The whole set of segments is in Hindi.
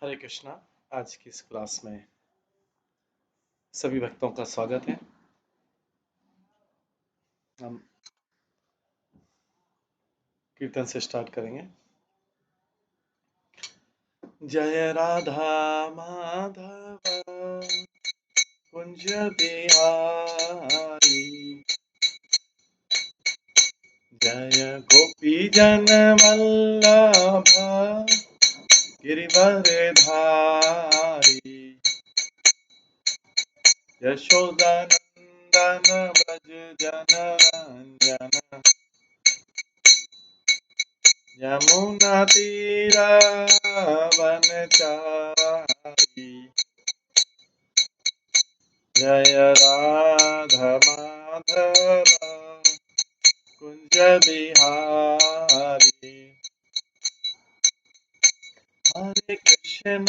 हरे कृष्णा। आज की इस क्लास में सभी भक्तों का स्वागत है। हम कीर्तन से स्टार्ट करेंगे। जय राधा माधव कुंज बिहारी, जय गोपी जन वल्लभ गिरिवर धारी, यशोदानंदन व्रज जन रंजन, यमुना वनचारी, जय राधा माधव कुंज बिहारी। हरे कृष्ण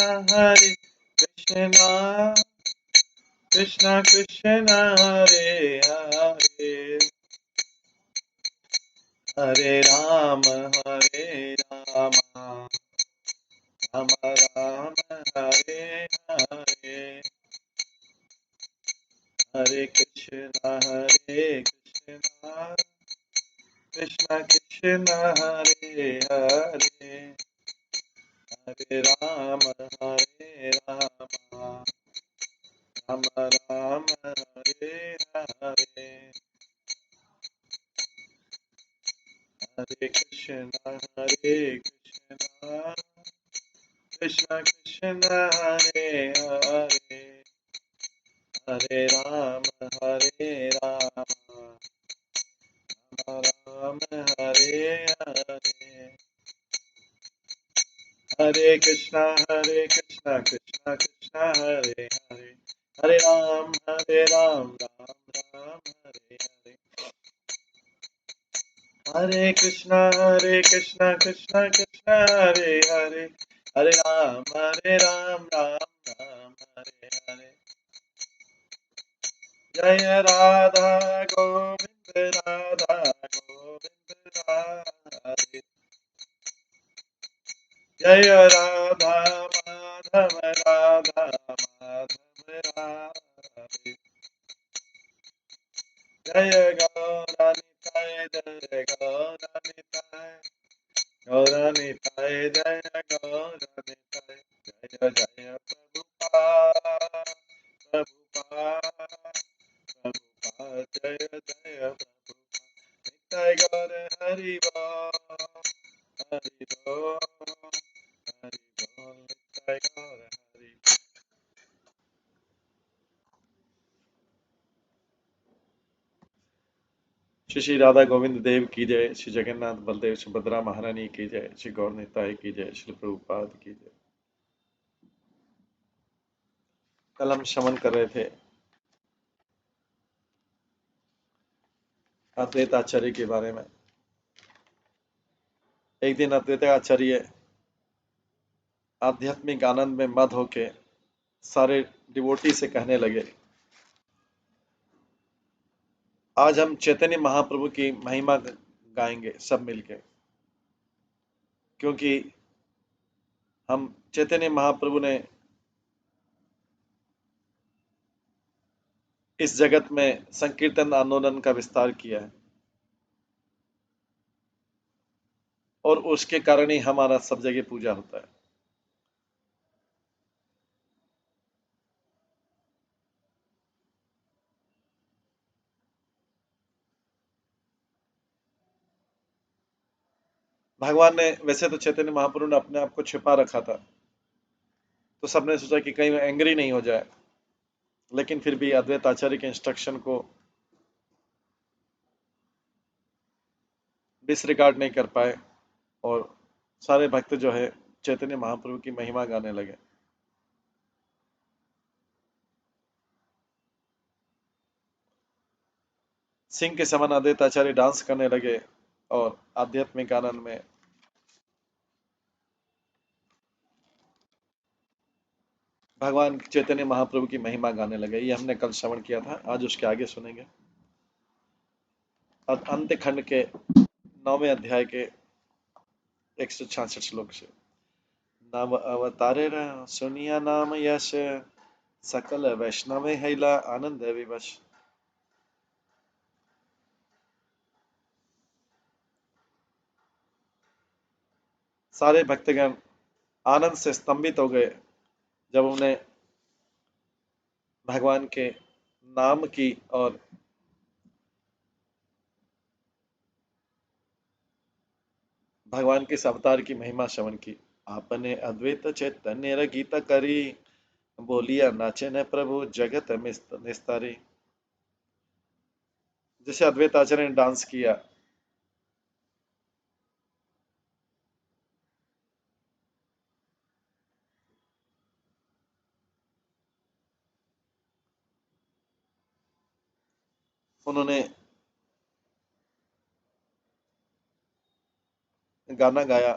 कृष्ण कृष्ण हरे हरे, हरे राम राम राम हरे हरे, हरे कृष्ण कृष्ण कृष्ण हरे हरे, हरे राम राम राम हरे हरे, हरे कृष्ण कृष्ण कृष्ण हरे हरे, हरे राम राम हरे हरे, हरे कृष्ण कृष्ण कृष्ण हरे हरे, हरे राम राम हरे हरे, हरे कृष्ण कृष्ण कृष्ण हरे हरे, हरे राम राम हरे हरे, जय राधा गोविंद राधे, जय राधा माधव राधे, जय गौरानिताय जय गौरानिताय, गौरानिताय जय गौरानिताय, जय जय प्रभुपाद प्रभुपाद प्रभुपाद, जय जय प्रभुपाद, निताय गौर हरि बोल हरि बोल हरि बोल, निताय गौर हरि। श्री श्री राधा गोविंद देव की जय, श्री जगन्नाथ बलदेव सुभद्रा महारानी की जय, श्री गौर निताय की जय, श्री प्रभुपाद की जय। कल हम श्रवण कर रहे थे अद्वैत आचार्य के बारे में। एक दिन अद्वैत आचार्य आध्यात्मिक आनंद में मद होके सारे डिवोटी से कहने लगे, आज हम चैतन्य महाप्रभु की महिमा गाएंगे सब मिलके, क्योंकि हम चैतन्य महाप्रभु ने इस जगत में संकीर्तन आंदोलन का विस्तार किया है और उसके कारण ही हमारा सब जगह पूजा होता है। भगवान ने वैसे तो चैतन्य महाप्रभु ने अपने आप को छिपा रखा था, तो सबने सोचा कि कहीं वो एंग्री नहीं हो जाए, लेकिन फिर भी अद्वैत आचार्य के इंस्ट्रक्शन को डिसरिगार्ड नहीं कर पाए और सारे भक्त जो है चैतन्य महाप्रभु की महिमा गाने लगे। सिंह के समान अद्वैत आचार्य डांस करने लगे और आध्यात्मिक आनंद में भगवान चैतन्य महाप्रभु की महिमा गाने लगे। ये हमने कल श्रवण किया था, आज उसके आगे सुनेंगे। अंत्य खंड के 9वें अध्याय के 166 श्लोक से। नव अवतारे सुनिया नाम यश, सकल वैष्णव हैला आनंद विवश। सारे भक्तगण आनंद से स्तंभित हो गए जब उन्हें भगवान के नाम की और भगवान के इस अवतार की महिमा श्रवण की। आपने अद्वैत चैतन्य गीता करी, बोलिया नाचे न प्रभु जगत निस्तारी। जैसे अद्वैत आचार्य ने डांस किया, उन्होंने गाना गाया,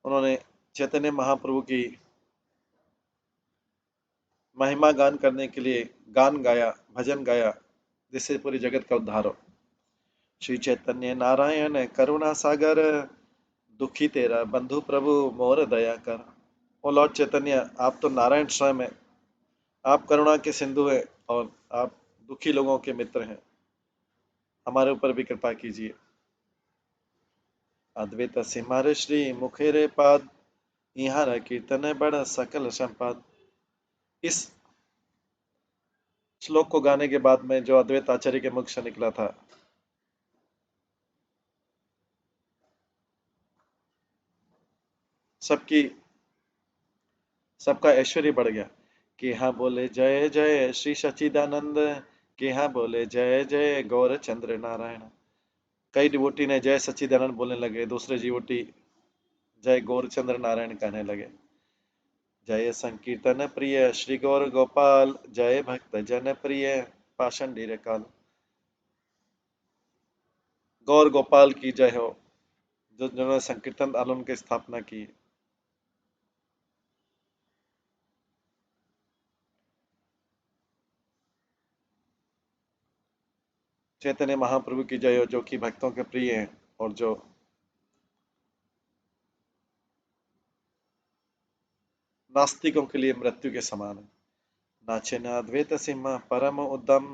उन्होंने चैतन्य महाप्रभु की महिमा गान करने के लिए गान गाया, भजन गाया, जिससे पूरी जगत का उद्धार हो। श्री चैतन्य नारायण करुणा सागर, दुखी तेरा बंधु प्रभु मोर दया कर। ओ लॉर्ड चैतन्य, आप तो नारायण स्वयं है, आप करुणा के सिंधु हैं और आप दुखी लोगों के मित्र हैं, हमारे ऊपर भी कृपा कीजिए। अद्वैत सिम्हार श्री मुखेरे पाद, यहाँ कीर्तन बड़ सकल संपाद। इस श्लोक को गाने के बाद में जो अद्वैत आचार्य के मुख से निकला था, सबकी सबका ऐश्वर्य बढ़ गया कि हाँ बोले जय जय श्री सच्चिदानंद, कि हाँ बोले जय जय गौर चंद्र नारायण। कई डिवोटी ने जय सच्चिदानंद बोलने लगे, दूसरे डिवोटी जय गौर चंद्र नारायण कहने लगे। जय संकीर्तन प्रिय श्री गौर गोपाल, जय भक्त जन प्रिय पाषंडी काल। गौर गोपाल की जय हो, जो जिन्होंने संकीर्तन आंदोलन की स्थापना की। चैतन्य महाप्रभु की जय हो, जो कि भक्तों के प्रिय हैं और जो नास्तिकों के लिए मृत्यु के समान है। नाचे न अद्वैत सिंह परम उद्दम,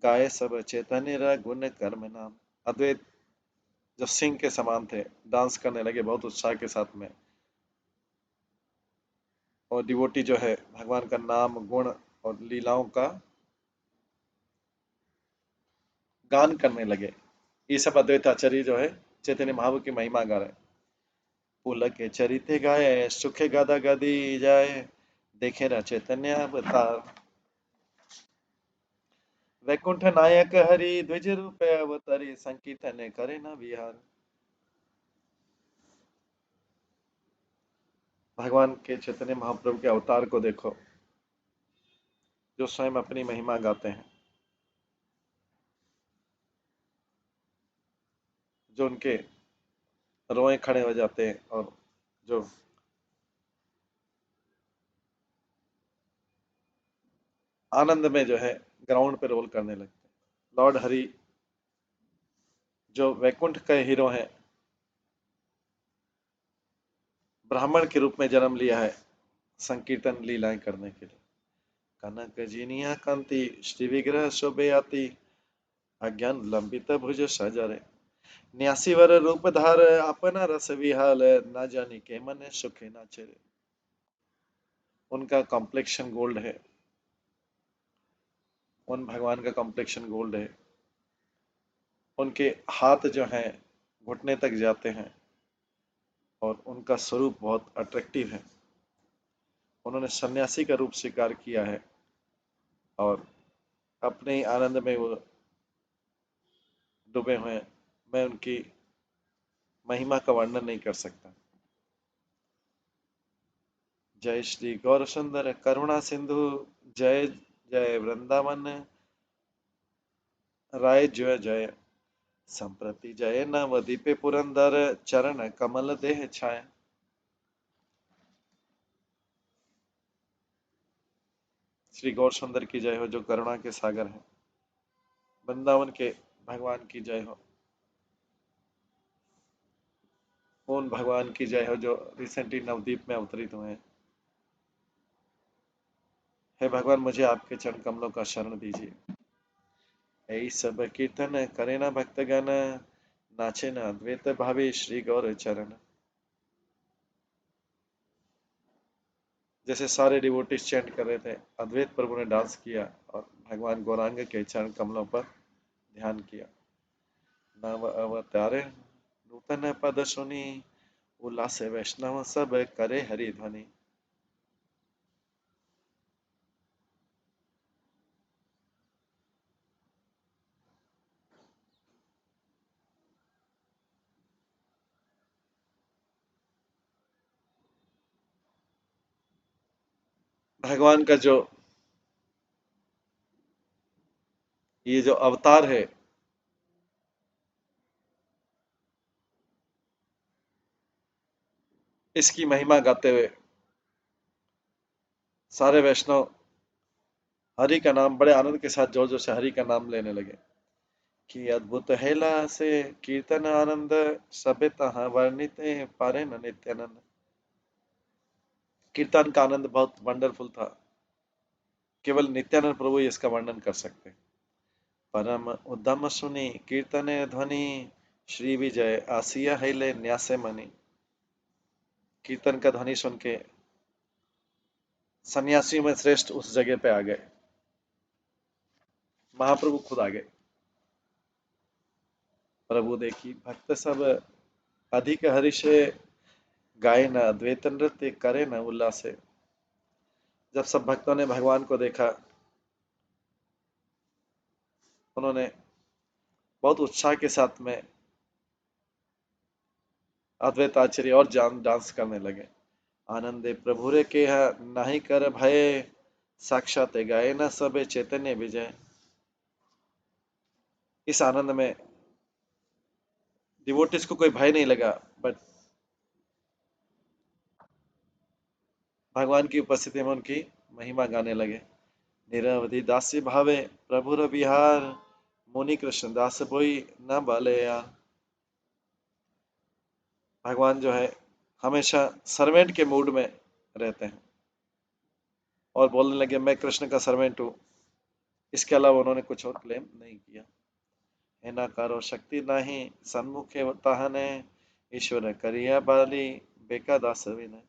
गाये सब चैतन्य गुण कर्म नाम। अद्वैत जो सिंह के समान थे, डांस करने लगे बहुत उत्साह के साथ में, और डिवोटी जो है भगवान का नाम गुण और लीलाओं का गान करने लगे। ये सब अद्वैत आचार्य जो है चैतन्य महाप्रभु की महिमा गा रहे। पुलक के चरिते गाये सुखे गादा गादी जाए, देखे न चैतन्य अवतार। वैकुंठ नायक हरि द्विज रूप अवतारी, संकीर्तन करे न विहार। भगवान के चैतन्य महाप्रभु के अवतार को देखो, जो स्वयं अपनी महिमा गाते हैं, जो उनके रोए खड़े हो जाते हैं और जो आनंद में जो है ग्राउंड पे रोल करने लगते हैं। लॉर्ड हरि जो वैकुंठ के हीरो हैं, ब्राह्मण के रूप में जन्म लिया है संकीर्तन लीलाएं करने के लिए। कनक जिनिया कांति श्री विग्रह शोभे आती, अज्ञान लंबित भुज सजरे। 89 वर रूप धार अपना रस विहाल, ना जानी के मन सुखे ना चरे। उनका कॉम्प्लेक्शन गोल्ड है, उन भगवान का कॉम्प्लेक्शन गोल्ड है। उनके हाथ जो हैं घुटने तक जाते हैं और उनका स्वरूप बहुत अट्रैक्टिव है। उन्होंने सन्यासी का रूप स्वीकार किया है और अपने ही आनंद में वो डूबे हुए हैं। मैं उनकी महिमा का वर्णन नहीं कर सकता। जय श्री गौर सुंदर करुणा सिंधु, जय जय वृंदावन राय जय जय। संप्रति जय नवदीपे पुरंदर, चरण कमल देह छाय। श्री गौर सुंदर की जय हो, जो करुणा के सागर हैं, वृंदावन के भगवान की जय हो। उन भगवान की जय हो जो रिसेंटली नवद्वीप में अवतरित हुए हैं। हे भगवान, मुझे आपके चरण कमलों का शरण दीजिए। यही सब कीर्तन करे ना भक्तगण, नाचे ना अद्वैत भावे श्री गौर चरण। जैसे सारे डिवोटीज चैंट कर रहे थे, अद्वैत प्रभु ने डांस किया और भगवान गौरांग के चरण कमलों पर ध्यान किया। नव अवतारे नूतन पद सुनी, उल्लास वैष्णव सब करे हरि ध्वनि। भगवान का जो ये जो अवतार है, इसकी महिमा गाते हुए सारे वैष्णव हरि का नाम बड़े आनंद के साथ जोर जोर से हरि का नाम लेने लगे कि अद्भुत हेला से कीर्तन आनंद सबे तहाँ वर्णित पारे न नित्यानंद। कीर्तन का आनंद बहुत वंडरफुल था, केवल नित्यानंद प्रभु ही इसका वर्णन कर सकते। परम उद्दम सुनी कीर्तन ध्वनि, श्री विजय आसिया हेले न्यासे मनी। कीर्तन का ध्वनि सुन के सन्यासियों में श्रेष्ठ उस जगह पे आ गए, महाप्रभु खुद आ गए। प्रभु देखी भक्त सब अधिक हर्षे, गाए न अद्वैत नृत्य करे न उल्लासे। जब सब भक्तों ने भगवान को देखा, उन्होंने बहुत उत्साह के साथ में अद्वैत आचार्य और जान डांस करने लगे। आनंदे प्रभु रे के नाही कर भय, साक्षात गाए न सबे चैतन्य विजय। इस आनंद में डिवोटिस को कोई भय नहीं लगा, बट भगवान की उपस्थिति में उनकी महिमा गाने लगे। निरवधि दासी भावे प्रभुर विहार, मुनि कृष्ण दास बोई न बाले यार। भगवान जो है हमेशा सर्वेंट के मूड में रहते हैं और बोलने लगे मैं कृष्ण का सर्वेंट हूँ। इसके अलावा उन्होंने कुछ और क्लेम नहीं किया। है ना कारो शक्ति नाही सन्मुखे ताहने, ईश्वर करिया बाली बेका दास विनय।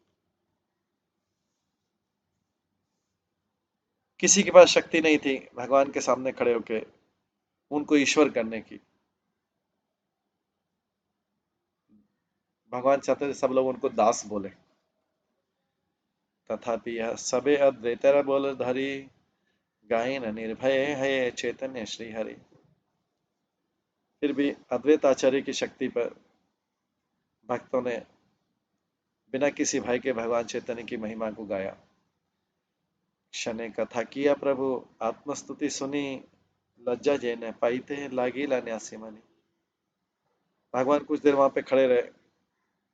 किसी के पास शक्ति नहीं थी भगवान के सामने खड़े होके उनको ईश्वर करने की। भगवान चाहते थे सब लोग उनको दास बोले। तथापि यह सबे अद्वैतर बोल धरी, गायन निर्भय है चैतन्य श्री हरि। फिर भी अद्वैत आचार्य की शक्ति पर भक्तों ने बिना किसी भय के भगवान चैतन्य की महिमा को गाया। क्षण कथा किया प्रभु आत्मस्तुति सुनी, लज्जा जे न पाई थे लागी न्यासी मनी। भगवान कुछ देर वहां पे खड़े रहे,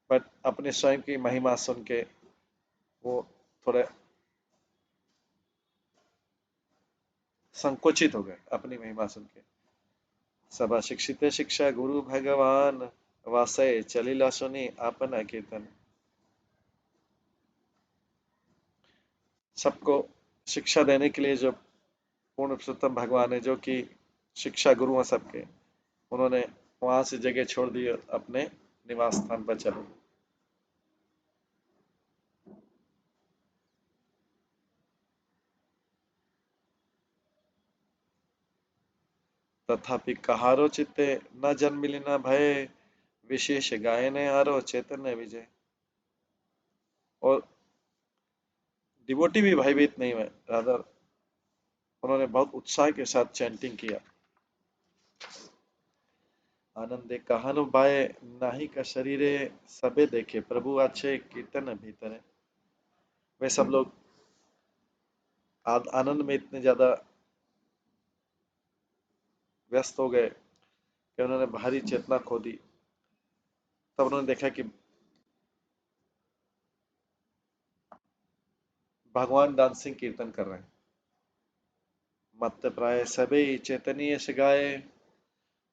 बट अपने स्वयं की महिमा सुन के वो थोड़े संकुचित हो गए अपनी महिमा सुन के। सभा शिक्षित शिक्षा गुरु भगवान, वासय चलिला सुनी आपन कीर्तन। सबको शिक्षा देने के लिए जो पूर्ण पुरुषोत्तम भगवान है, जो कि शिक्षा गुरु हैं सबके, उन्होंने वहां से जगह छोड़ दी और अपने निवास स्थान पर चले। तथापि कहारो चित्ते न जन्मिली न भय, विशेष गायने आरो चैतन्य विजय। और डिवोटी भी भयभीत नहीं हुए, रादर उन्होंने बहुत उत्साह के साथ चैंटिंग किया। आनंदे कहनु बाए नाही का शरीरे, सबे देखे प्रभु अच्छे कीर्तन भीतरे। वे सब लोग आनंद में इतने ज्यादा व्यस्त हो गए कि उन्होंने भारी चेतना खो दी। तब उन्होंने देखा कि भगवान डांसिंग कीर्तन कर रहे हैं। मत प्राय सबे चैतन्य से गाए,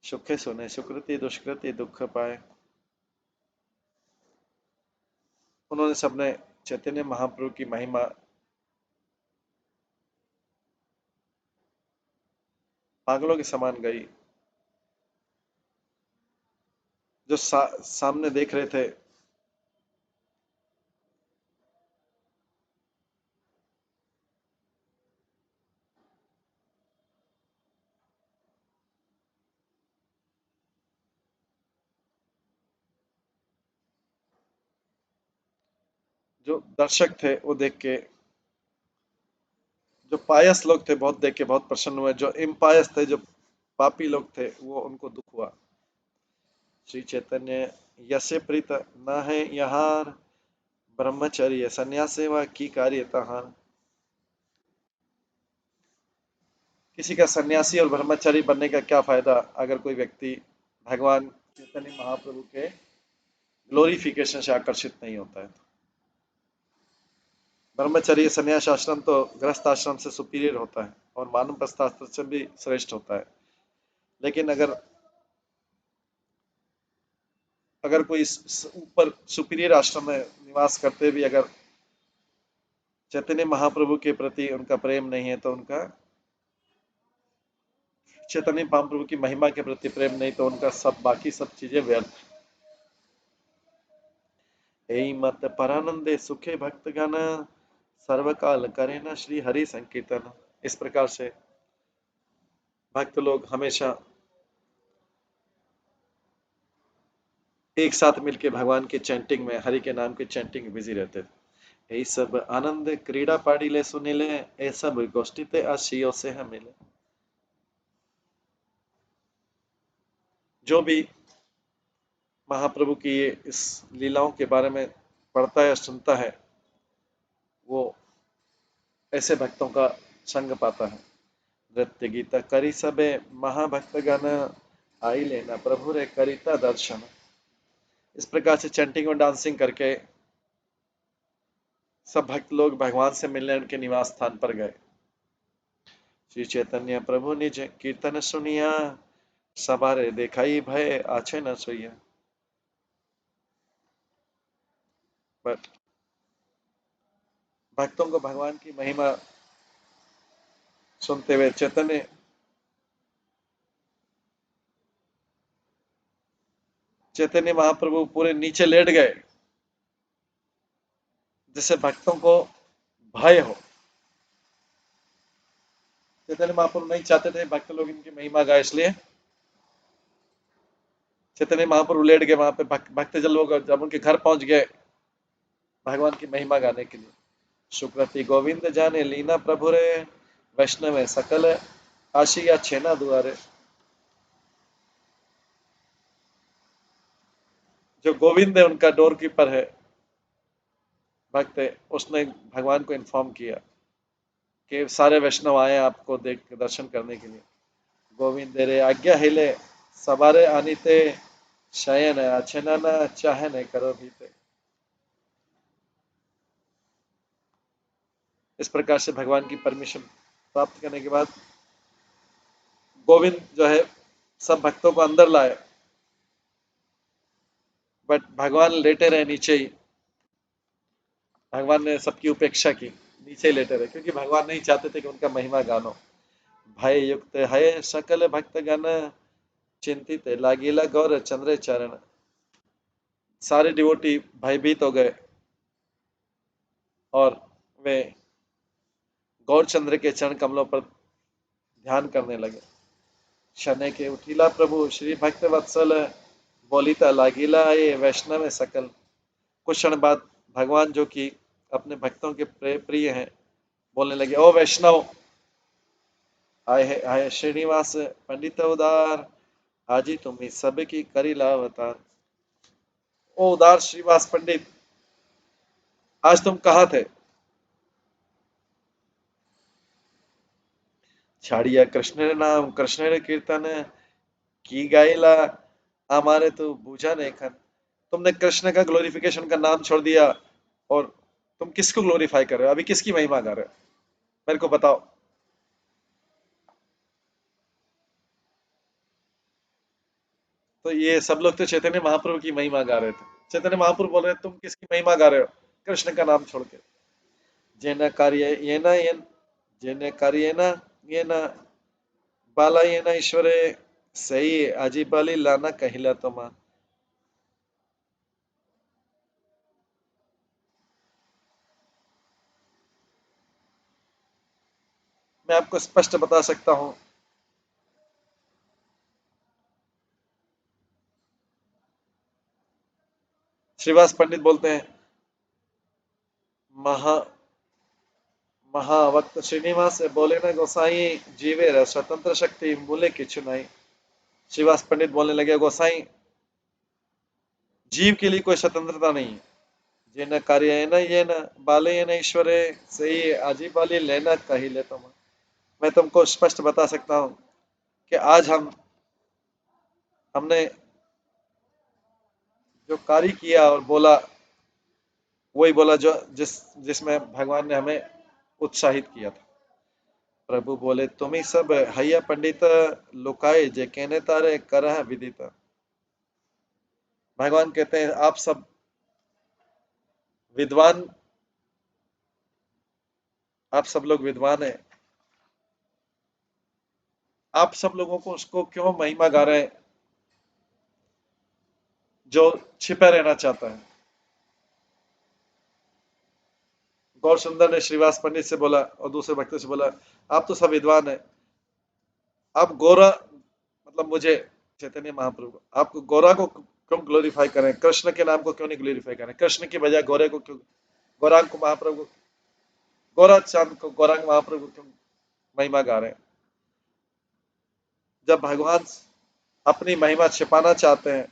सुखे सुने सुकृति दुष्कृति दुख पाए। उन्होंने सबने चैतन्य महाप्रभु की महिमा पागलों के समान गई। जो सामने देख रहे थे, जो दर्शक थे वो देख के, जो पायस लोग थे बहुत देख के बहुत प्रसन्न हुए, जो इम्पायस थे, जो पापी लोग थे, वो उनको दुख हुआ। श्री चैतन्य यसे प्रीत न है यहाँ, ब्रह्मचर्य संन्यास सेवा की कार्य तहार। किसी का सन्यासी और ब्रह्मचारी बनने का क्या फायदा अगर कोई व्यक्ति भगवान चैतन्य महाप्रभु के ग्लोरिफिकेशन से आकर्षित नहीं होता है। ब्रह्मचर्य संन्यास आश्रम तो गृहस्थ आश्रम से सुपीरियर होता है और वानप्रस्थ आश्रम से भी श्रेष्ठ होता है। लेकिन अगर अगर कोई ऊपर सुपीरियर आश्रम में निवास करते भी अगर चैतन्य महाप्रभु के प्रति उनका प्रेम नहीं है, तो उनका चैतन्य महाप्रभु की महिमा के प्रति प्रेम नहीं, तो उनका सब बाकी सब चीजें व्यर्थ। यही मत परानंदे सुखे भक्तगण, सर्वकाल करे न श्री हरि संकीर्तन। इस प्रकार से भक्त लोग हमेशा एक साथ मिलकर भगवान के चैंटिंग में, हरि के नाम के चैंटिंग में बिजी रहते थे। यही सब आनंद क्रीड़ा पाड़ीले सुनीले, ये सब गोष्ठी ते आशियों से हम मिले। जो भी महाप्रभु की ये इस लीलाओं के बारे में पढ़ता है, सुनता है, वो ऐसे भक्तों का संग पाता है। नृत्य गीता करी सबे महाभक्त गण, आई लेना प्रभु रे करिता दर्शन। इस प्रकार से चैंटिंग और डांसिंग करके सब भक्त लोग भगवान से मिलने उनके निवास स्थान पर गए। श्री चैतन्य प्रभु निज कीर्तन सुनिया, सबारे देखाई भय आछे न सोइया। बट भक्तों को भगवान की महिमा सुनते हुए चैतन्य महाप्रभु पूरे नीचे लेट गए, जिससे भक्तों को भय हो। चैतन्य महाप्रभु नहीं चाहते थे भक्त लोग इनकी महिमा गाए, इसलिए चैतन्य महाप्रभु लेट गए वहां पे। भक्तजन लोग जब उनके घर पहुंच गए भगवान की महिमा गाने के लिए, सुकृति गोविंद जाने लीना प्रभु रे, वैष्णव सकल आशिया छेना दुआरे। जो गोविंद है उनका डोर कीपर है, भक्त है, उसने भगवान को इन्फॉर्म किया कि सारे वैष्णव आए आपको देख दर्शन करने के लिए। गोविंद रे आज्ञा हिले, सवारे आनीते, शयन अछना न चाहे न करो भीते। इस प्रकार से भगवान की परमिशन प्राप्त करने के बाद गोविंद जो है सब भक्तों को अंदर लाए, बट भगवान लेटे रहे नीचे ही। भगवान ने सबकी उपेक्षा की, नीचे ही लेटे रहे, क्योंकि भगवान नहीं चाहते थे कि उनका महिमा गानो। भय युक्त है सकल भक्त गण, चिंतित लागिला गौर चंद्र चरण। सारे डिवोटी भयभीत हो गए और वे गौर चंद्र के चरण कमलों पर ध्यान करने लगे। शनै के उठिला प्रभु श्री भक्त वत्सल, बोलिता लागिला ये वैष्णव सकल। कुछ क्षण बाद भगवान जो कि अपने भक्तों के प्रिय हैं, बोलने लगे, ओ वैष्णव, आए आए श्रीनिवास पंडित उदार, आजी तुम्हें सबकी करी लावतार। ओ उदार श्रीवास पंडित, आज तुम कहाँ थे? छाड़िया कृष्ण रे नाम कृष्ण रे कीर्तन, की गाइला हमारे तो बूझा नहीं खन। तुमने कृष्ण का ग्लोरिफिकेशन का नाम छोड़ दिया और तुम किसको ग्लोरीफाई कर रहे हो? अभी किसकी महिमा कर रहे हो? मेरे को बताओ। तो ये सब लोग तो चैतन्य महाप्रभु की महिमा गा रहे थे। चैतन्य महाप्रभु बोल रहे हैं तुम किसकी महिमा गा रहे हो, कृष्ण का नाम छोड़ के। जेन कार्य ये न ये जेन कार्य न ये न बाला ये न ईश्वरे सही अजी बाली लाना कहिला तुम। मैं आपको स्पष्ट बता सकता हूँ। श्रीवास पंडित बोलते हैं, महा महाभक्त श्रीनिवास बोले न गोसाई जीवे र स्वतंत्र शक्ति बोले किछु नहीं। श्रीवास पंडित बोलने लगे, गोसाई जीव के लिए कोई स्वतंत्रता नहीं है। जे न कार्य न ये न बाले न ईश्वरे सही आजी बाली लेना कही ले तुम। मैं तुमको स्पष्ट बता सकता हूँ कि आज हमने जो कार्य किया और बोला, वही बोला जो जिसमें भगवान ने हमें उत्साहित किया था। प्रभु बोले, तुम ही सब हैया पंडित लुकाए जे कहने तारे करह विदित। भगवान कहते हैं, आप सब विद्वान, आप सब लोग विद्वान हैं, आप सब लोगों को उसको क्यों महिमा गा रहे हैं जो छिपा रहना चाहता है। गौर सुंदर ने श्रीवास पंडित से बोला और दूसरे भक्तों से बोला, आप तो सब विद्वान हैं, आप गोरा मतलब मुझे चैतन्य महाप्रभु आप गोरा को क्यों ग्लोरीफाई करें, कृष्ण के नाम को क्यों नहीं ग्लोरीफाई करें, कृष्ण की बजाय गोरे को क्यों, गौरांग को महाप्रभु, गोरा चांद को गौरांग महाप्रभु क्यों महिमा गा रहे हैं। जब भगवान अपनी महिमा छिपाना चाहते हैं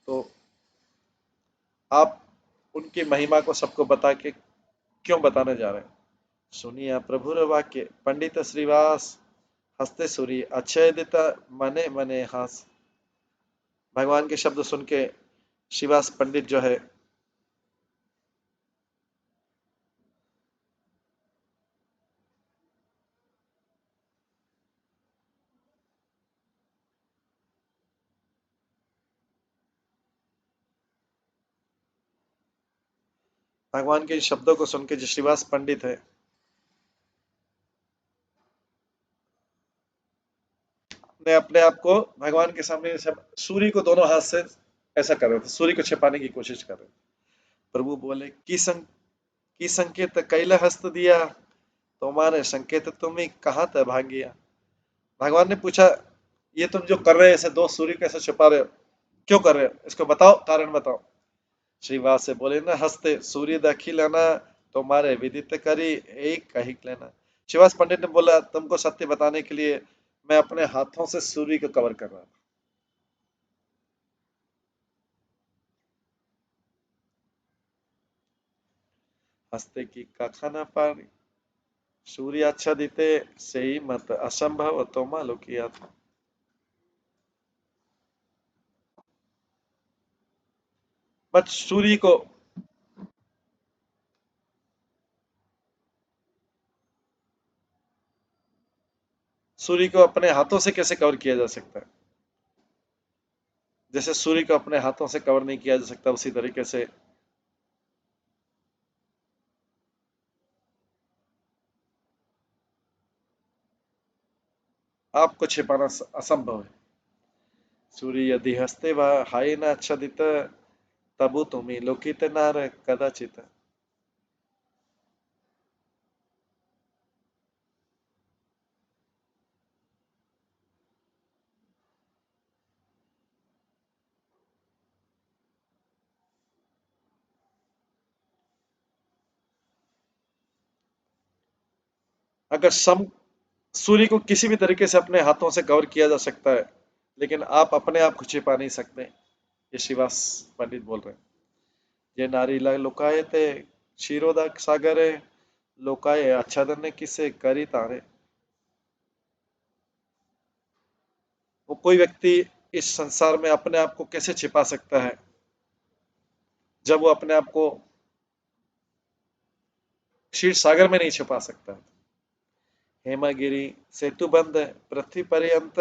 तो आप उनकी महिमा को सबको बता के क्यों बताने जा रहे हैं। सुनिया प्रभुर वाक्य पंडित श्रीवास हस्ते सूरी अक्षय दिता मने मने हास। भगवान के शब्द सुन के श्रीवास पंडित जो है भगवान के शब्दों को सुन के जो श्रीवास पंडित है ने अपने आप को भगवान के सामने सूर्य को दोनों हाथ से ऐसा कर रहे थे, सूर्य को छिपाने की कोशिश कर रहे थे। प्रभु बोले की संकेत कैला हस्त दिया तुम्हारे संकेत तुम्हें कहाँ तक भागिया। भगवान ने पूछा, ये तुम जो कर रहे हो ऐसे दो सूर्य कैसे छिपा रहे हो, क्यों कर रहे हो, इसको बताओ, कारण बताओ। श्रीवास से बोले ना हंसते, सूर्य दखी लेना तुम्हारे विदित करी एक कही लेना। श्रीवास पंडित ने बोला, तुमको सत्य बताने के लिए मैं अपने हाथों से सूर्य को कवर कर रहा था। हंसते की का खाना पानी सूर्य अच्छा दिते सही मत असंभव तो मालो किया था। बट सूर्य को अपने हाथों से कैसे कवर किया जा सकता है, जैसे सूर्य को अपने हाथों से कवर नहीं किया जा सकता उसी तरीके से आपको छिपाना असंभव है। सूर्य यदि हंसते व हाय न आच्छादित तबु तुम्ही लोकित नार कदाचित। अगर सम सूर्य को किसी भी तरीके से अपने हाथों से कवर किया जा सकता है, लेकिन आप अपने आप को छिपा नहीं सकते, ये शिवास पंडित बोल रहे हैं। ये नारी लुकाए थे क्षीरोदा सागरे लोकाए आच्छादन ने किसे करी तारे। वो कोई व्यक्ति इस संसार में अपने आप को कैसे छिपा सकता है जब वो अपने आप को क्षीर सागर में नहीं छिपा सकता। हेमागिरी सेतु बंद पृथ्वी पर्यंत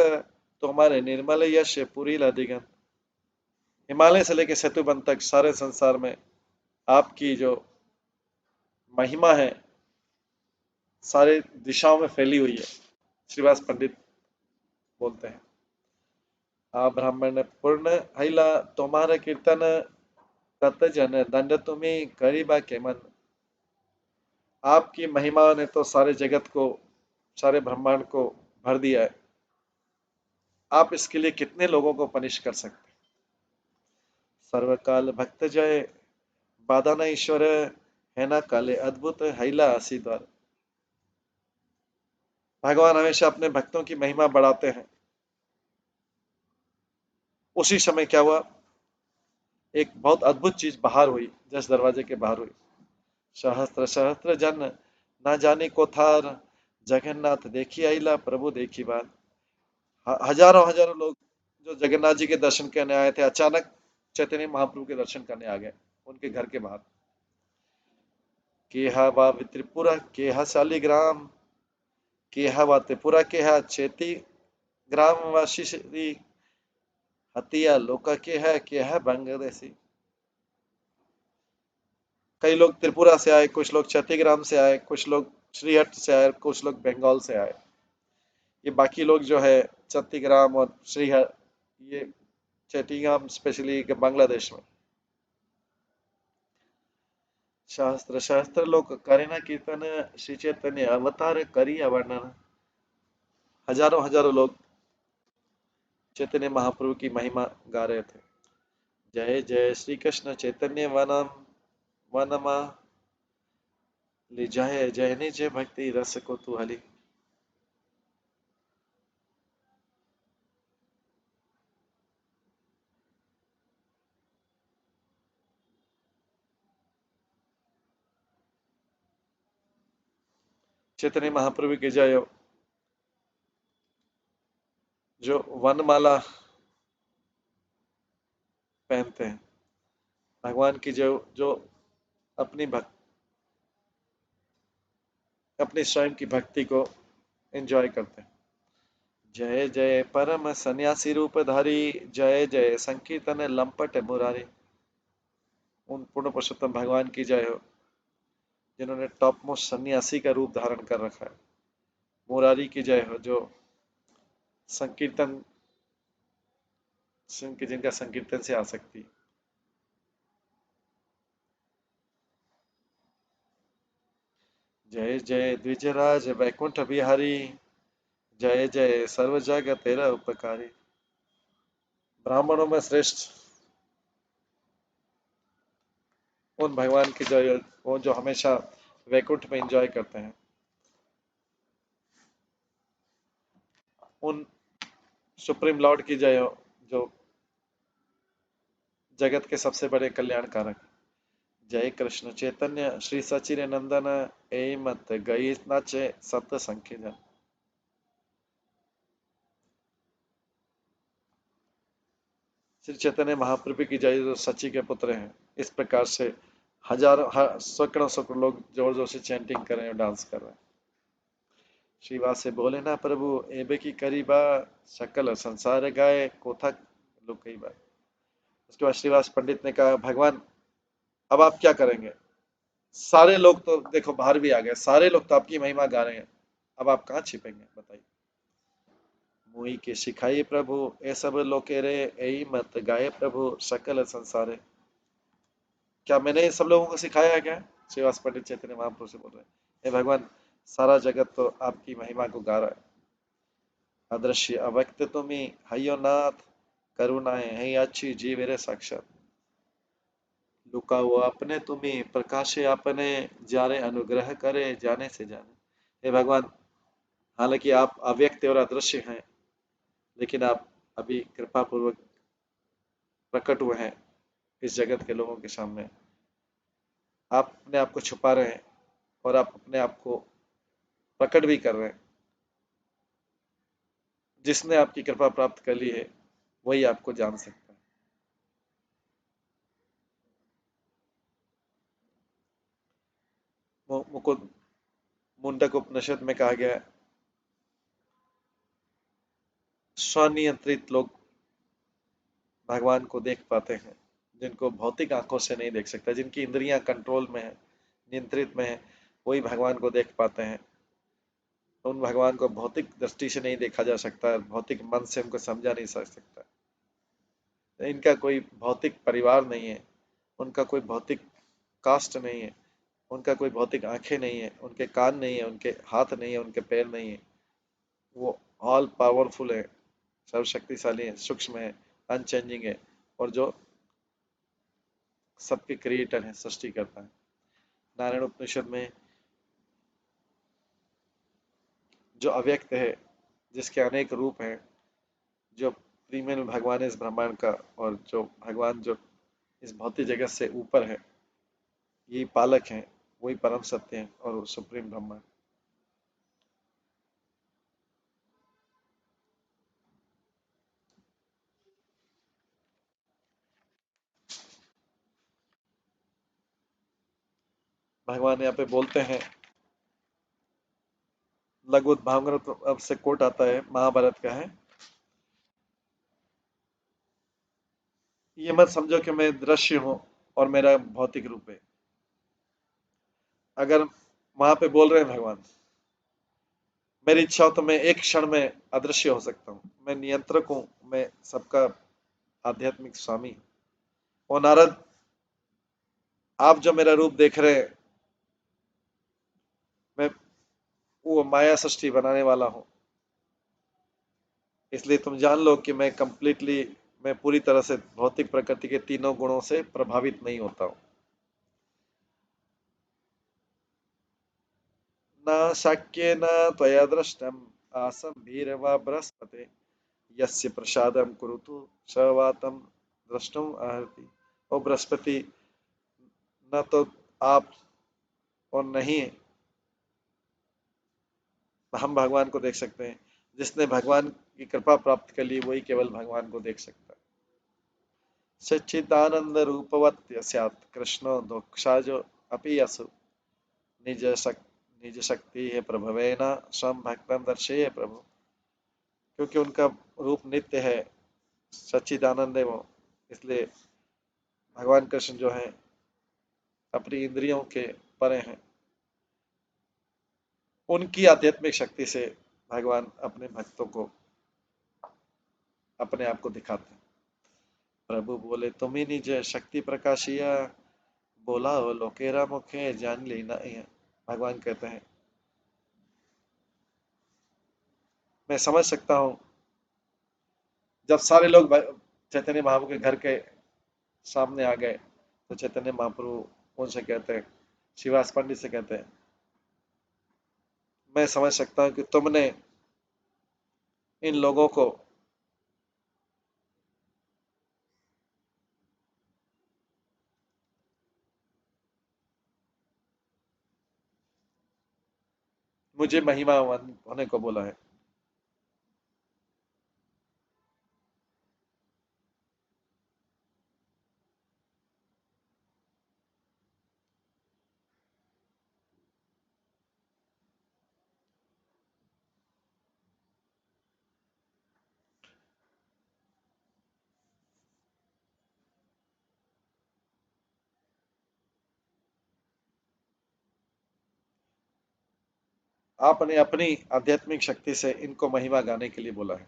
तुम्हारे निर्मल यश पूरी लदिगन। हिमालय से लेकर सेतुबंध तक सारे संसार में आपकी जो महिमा है सारे दिशाओं में फैली हुई है। श्रीवास पंडित बोलते हैं, आ ब्राह्मण पूर्ण हैला तुम्हारे कीर्तन कत जन दंड तुम्हें करीबा के मन। आपकी महिमा ने तो सारे जगत को, सारे ब्रह्मांड को भर दिया है। आप इसके लिए कितने लोगों को पनिश कर सकते हैं। सर्वकाल भक्त जय बाधा न ईश्वर है ना काले अद्भुत हैला आशीद्वार। भगवान हमेशा अपने भक्तों की महिमा बढ़ाते हैं। उसी समय क्या हुआ, एक बहुत अद्भुत चीज बाहर हुई, जस दरवाजे के बाहर हुई। सहस्त्र सहस्त्र जन ना जाने को थार, जगन्नाथ देखी आइला प्रभु देखी बात। हजारों हजारों लोग जो जगन्नाथ जी के दर्शन करने आए थे, अचानक चैतन्य महाप्रभु के दर्शन करने आ गए उनके घर के बाहर। केहा वा त्रिपुरा केहा शालिग्राम, केहा वा त्रिपुरा केहा चेती ग्राम वासी श्री हतिया लोका के है बांग्लादेशी। कई लोग त्रिपुरा से आए, कुछ लोग छत्तीग्राम से आए, कुछ लोग श्रीहट से आए, कुछ लोग बंगाल से आए। ये बाकी लोग जो है छत्तीग्राम और श्रीहट, ये छत्तीग्राम स्पेशली बांग्लादेश में। शास्त्र शास्त्र लोग करेना कीर्तन श्री चैतन्य अवतार करिया वर्णन। हजारों हजारों लोग चैतन्य महाप्रभु की महिमा गा रहे थे। जय जय श्री कृष्ण चैतन्य वनम वनमा ले जय जय निज भक्ति रस को तू हली। चैतन्य महाप्रभु की जय हो। जो वनमाला पहनते हैं, भगवान की जो जो अपनी भक्त अपनी स्वयं की भक्ति को एंजॉय करते हैं। जय जय परम सन्यासी रूपधारी, जय जय संकीर्तन लंपट मुरारी। उन पूर्ण पुरुषोत्तम भगवान की जय हो जिन्होंने टॉप मोस्ट सन्यासी का रूप धारण कर रखा है। मुरारी की जय हो जो संकीर्तन जिनका संकीर्तन से आसक्ति। जय जय द्विजराज वैकुंठ बिहारी, जय जय सर्व जग तेरा उपकारी। ब्राह्मणों में श्रेष्ठ उन भगवान की जय, वो जो हमेशा वैकुंठ में एंजॉय करते हैं। उन सुप्रीम लॉर्ड की जय हो जो जगत के सबसे बड़े कल्याणकारक। जय कृष्ण चैतन्य श्री सचिर नंदन, ए मत गई नाचे सत संख्य जन। श्री चैतन्य महाप्रभु की जय जो सची के पुत्र हैं। इस प्रकार से हजारों सैकड़ों सैकड़ों लोग जोर जोर से चैंटिंग कर रहे हैं, डांस कर रहे हैं। श्रीवास से बोले ना प्रभु एबे की करीबा, सकल संसार गाए कोथक लुकई बा। उसके बाद श्रीवास पंडित ने कहा, भगवान अब आप क्या करेंगे? सारे लोग तो देखो बाहर भी आ गए, सारे लोग तो आपकी महिमा गा रहे हैं, अब आप कहाँ छिपेंगे बताइए। मुई के सिखाई प्रभु ए सब लोके रे, यही मत गाए प्रभु सकल संसारे। क्या मैंने सब लोगों को सिखाया है क्या? श्रीवास पंडित चैतन्य महाप्रभु से बोल रहे हैं, हे भगवान सारा जगत तो आपकी महिमा को गा रहा है। अदृश्य अव्यक्त तुम्ही हयो नाथ, करुणाएं है अच्छी जीवेरे साक्षात। लुका हुआ अपने तुम्ही प्रकाशे अपने, जारे अनुग्रह करे जाने से जाने। हे भगवान हालांकि आप अव्यक्त और अदृश्य हैं, लेकिन आप अभी कृपा पूर्वक प्रकट हुए हैं इस जगत के लोगों के सामने। आप अपने आप को छुपा रहे हैं और आप अपने आप को प्रकट भी कर रहे हैं। जिसने आपकी कृपा प्राप्त कर ली है वही आपको जान सकता है। मुकुंद मुंडक उपनिषद में कहा गया है, स्वनियंत्रित लोग भगवान को देख पाते हैं, जिनको भौतिक आंखों से नहीं देख सकता, जिनकी इंद्रियां कंट्रोल में है, नियंत्रित में है, वही भगवान को देख पाते हैं। उन भगवान को भौतिक दृष्टि से नहीं देखा जा सकता, भौतिक मन से उनको समझा नहीं जा सकता। इनका कोई भौतिक परिवार नहीं है, उनका कोई भौतिक कास्ट नहीं है, उनका कोई भौतिक आंखें नहीं है, उनके कान नहीं है, उनके हाथ नहीं है, उनके पैर नहीं है। वो ऑल पावरफुल है, सर्वशक्तिशाली है, सूक्ष्म है, अनचेंजिंग है, और जो सबके क्रिएटर है, सृष्टि करता है। नारायण उपनिषद में जो अव्यक्त है, जिसके अनेक रूप हैं, जो प्रीमियम भगवान है इस ब्रह्मांड का, और जो भगवान जो इस भौतिक जगत से ऊपर है, यही पालक हैं, वही परम सत्य हैं और सुप्रीम ब्रह्मा है। भगवान यहाँ पे बोलते हैं, लघु भागवत अब से कोट आता है, महाभारत का है, ये मत समझो कि मैं दृश्य हूं और मेरा भौतिक रूप है। अगर वहां पे बोल रहे हैं भगवान, मेरी इच्छा हो तो मैं एक क्षण में अदृश्य हो सकता हूँ, मैं नियंत्रक हूँ, मैं सबका आध्यात्मिक स्वामी। और नारद, आप जो मेरा रूप देख रहे हैं, मैं वो माया सृष्टि बनाने वाला हूँ, इसलिए तुम जान लो कि मैं कंप्लीटली, मैं पूरी तरह से भौतिक प्रकृति के तीनों गुणों से प्रभावित नहीं होता हूँ। न शक्येन त्वया दृष्टम आसम्भिर्वा बृहस्पते, यस्य प्रसादम कुरुतु स वा तं द्रष्टुम अर्हति। ओ बृहस्पति, न तो आप और नहीं हम भगवान को देख सकते हैं, जिसने भगवान की कृपा प्राप्त कर ली वही केवल भगवान को देख सकता है। सच्चिदानंद रूपवत् स्यात् कृष्णो दोक्षाजो अपि यसु, निज शक्ति निज शक्ति है प्रभवेन स्वयं भक्तम दर्शय प्रभु। क्योंकि उनका रूप नित्य है, सच्चिदानंद है वो, इसलिए भगवान कृष्ण जो है अपनी इंद्रियों के परे हैं। उनकी आध्यात्मिक शक्ति से भगवान अपने भक्तों को अपने आप को दिखाते हैं। प्रभु बोले, तुम ही निज शक्ति प्रकाशिया, बोला हो लोकेरा मुखे जान लेना है। भगवान कहते हैं, मैं समझ सकता हूँ, जब सारे लोग चैतन्य महाप्रभु के घर के सामने आ गए, तो चैतन्य महाप्रभु उनसे कहते हैं, शिवास पंडित से कहते हैं, मैं समझ सकता हूँ कि तुमने इन लोगों को मुझे महिमावान होने को बोला है। आपने अपनी आध्यात्मिक शक्ति से इनको महिमा गाने के लिए बोला है।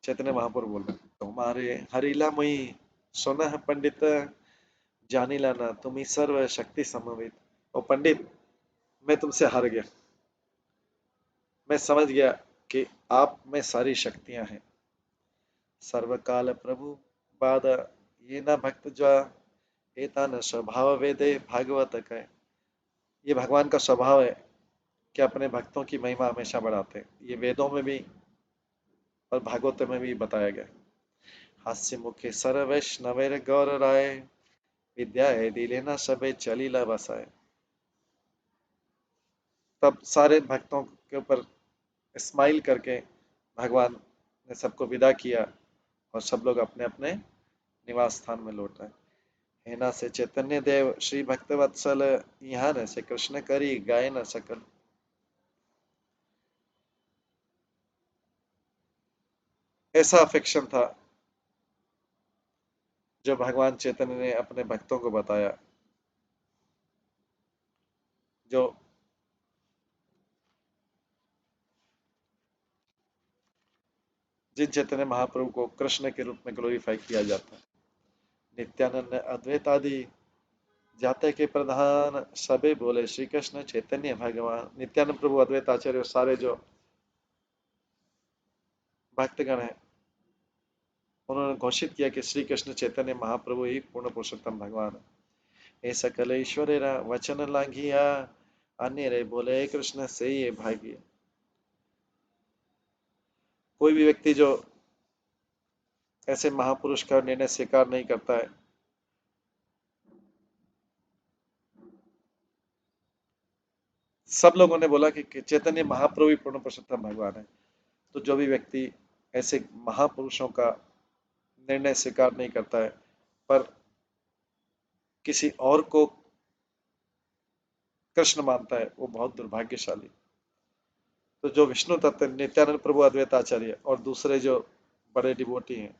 चैतन्य महाप्रभु बोल रहे हैं, तुम्हारे हरिला मई सुनह पंडित, जानिला ना तुम्ही सर्व शक्ति समवेत। और पंडित, मैं तुमसे हार गया, मैं समझ गया कि आप में सारी शक्तियां हैं। सर्वकाल प्रभु पाद ये न भक्त ज्वा, एता न स्वभाव वेदे भागवत कहे। ये भगवान का स्वभाव है कि अपने भक्तों की महिमा हमेशा बढ़ाते हैं। ये वेदों में भी और भागवत में भी बताया गया है। हास्य मुखे सर वैष्णवेर गौर राय, विद्या है दिले न सबे चलीला बसाए। तब सारे भक्तों के ऊपर स्माइल करके भगवान ने सबको विदा किया, और सब लोग अपने अपने निवास स्थान में लौट आए। हेना से चैतन्य देव श्री भक्त वत्सल, यहाँ न से कृष्ण करी गाय न सकल। ऐसा अफेक्शन था जो भगवान चैतन्य ने अपने भक्तों को बताया। जो जिन चैतन्य महाप्रभु को कृष्ण के रूप में ग्लोरीफाई किया जाता है। नित्यानंद अद्वैत आदि जाते के प्रधान सभी बोले श्री कृष्ण चैतन्य भगवान। नित्यानंद प्रभु, अद्वैत आचार्य और सारे जो भक्तगण हैं, उन्होंने घोषित किया कि श्री कृष्ण चैतन्य महाप्रभु ही पूर्ण पुरुषोत्तम भगवान है। ए सकल ईश्वर वचन लांघिया, अन्य रे बोले कृष्ण से ये भागी। कोई भी व्यक्ति जो ऐसे महापुरुष का निर्णय स्वीकार नहीं करता है, सब लोगों ने बोला कि चैतन्य महाप्रभु ही पूर्ण पुरुषोत्तम भगवान है। तो जो भी व्यक्ति ऐसे महापुरुषों का निर्णय स्वीकार नहीं करता है, पर किसी और को कृष्ण मानता है, वो बहुत दुर्भाग्यशाली। तो जो विष्णु तत्व नित्यानंद प्रभु अद्वैत आचार्य और दूसरे जो बड़े डिवोटी हैं,